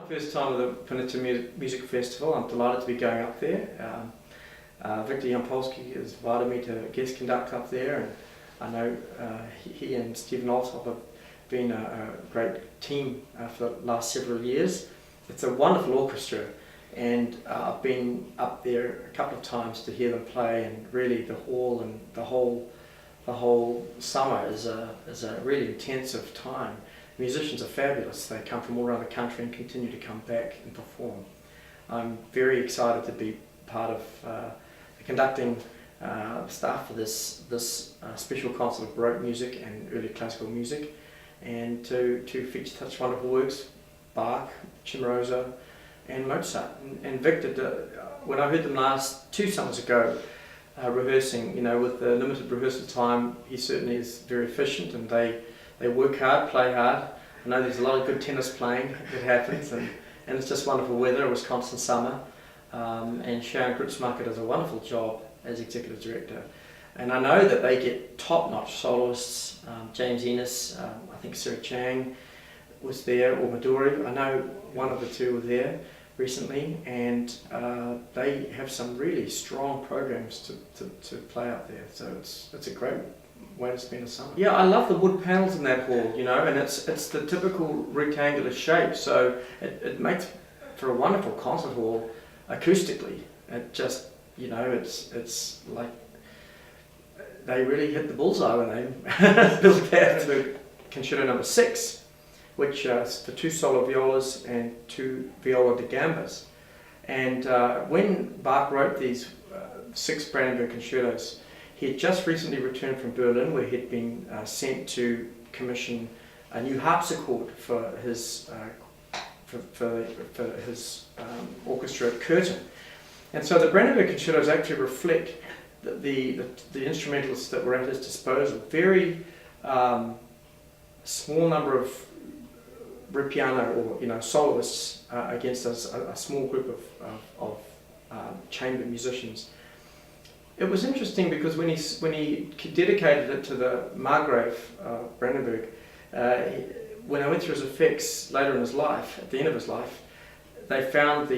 First time at the Peninsula Music Festival. I'm delighted to be going up there. Victor Jampolsky has invited me to guest conduct up there, and I know he and Stephen Alsop have been a great team for the last several years. It's a wonderful orchestra, and I've been up there a couple of times to hear them play, and really the hall and the whole summer is a really intensive time. Musicians are fabulous. They come from all around the country and continue to come back and perform. I'm very excited to be part of the conducting staff for this special concert of Baroque music and early classical music, and to feature such wonderful works, Bach, Cimarosa and Mozart. And Victor, when I heard them last 2 summers ago, rehearsing, with the limited rehearsal time, he certainly is very efficient, and they work hard, play hard. I know there's a lot of good tennis playing that happens, and it's just wonderful weather, Wisconsin summer. And Sharon Grutzmacher does a wonderful job as executive director. And I know that they get top-notch soloists. James Ennis, I think Sarah Chang was there, or Midori. I know one of the two were there recently, and they have some really strong programs to play out there. So it's a great way to spend a summer. Yeah, I love the wood panels in that hall, and it's the typical rectangular shape, so it makes for a wonderful concert hall acoustically. It just, it's like they really hit the bullseye when they built that to Concerto No. 6, which is for 2 solo violas and 2 viola da gambas. And when Bach wrote these 6 Brandenburg concertos, he had just recently returned from Berlin, where he'd been sent to commission a new harpsichord for his orchestra at Curtin. And so the Brandenburg concertos actually reflect the instrumentalists that were at his disposal. Very small number of ripiano or soloists against a small group of chamber musicians. It was interesting because when he dedicated it to the Margrave of Brandenburg, when I went through his effects later in his life, at the end of his life, they found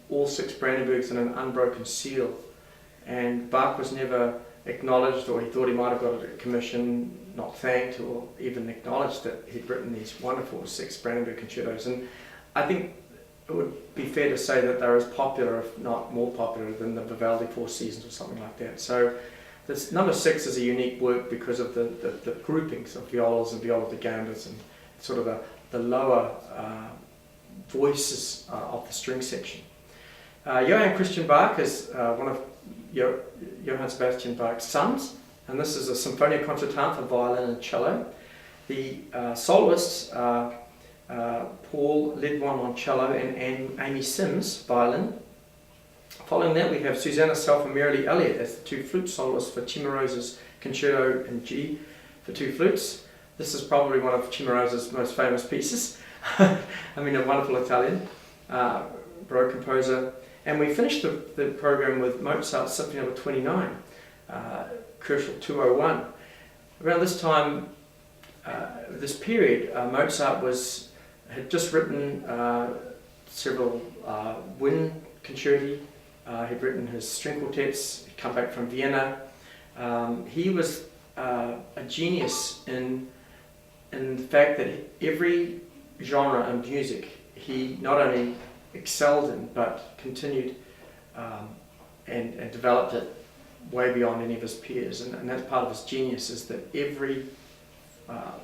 all 6 Brandenburgs in an unbroken seal, and Bach was never acknowledged, or he thought he might have got a commission, not thanked, or even acknowledged that he'd written these wonderful 6 Brandenburg concertos. And I think it would be fair to say that they're as popular, if not more popular, than the Vivaldi 4 Seasons or something like that. So this No. 6 is a unique work because of the groupings of violas and viola da gambas, and sort of the lower voices of the string section. Johann Christian Bach is one of Johann Sebastian Bach's sons, and this is a Symphonia Concertante for violin and cello. The soloists are Paul Ledwan on cello and Amy Sims violin. Following that, we have Susanna Self and Mary Lee Elliott as the 2 flute soloists for Cimarosa's Concerto in G for 2 flutes. This is probably one of Cimarosa's most famous pieces. A wonderful Italian Baroque composer. And we finished the program with Mozart's Symphony No. 29, Kochel 201. Around this time, this period, Mozart had just written several wind concerti. He'd written his string quartets. He'd come back from Vienna. He was a genius in the fact that every genre of music he not only excelled in, but continued and developed it way beyond any of his peers. And that's part of his genius, is that every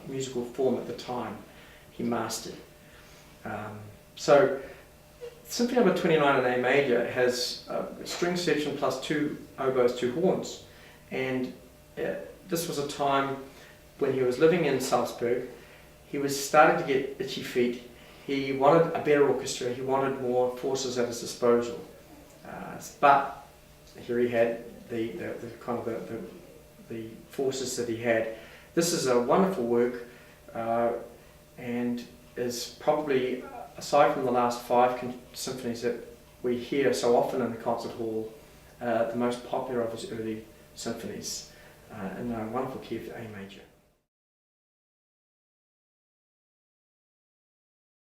musical form at the time he mastered. So Symphony No. 29 in A major has a string section plus 2 oboes, 2 horns, and this was a time when he was living in Salzburg. He was starting to get itchy feet. He wanted a better orchestra. He wanted more forces at his disposal, but here he had the forces that he had. This is a wonderful work, and is probably, aside from the last 5 symphonies that we hear so often in the concert hall, the most popular of his early symphonies, in a wonderful key of A major.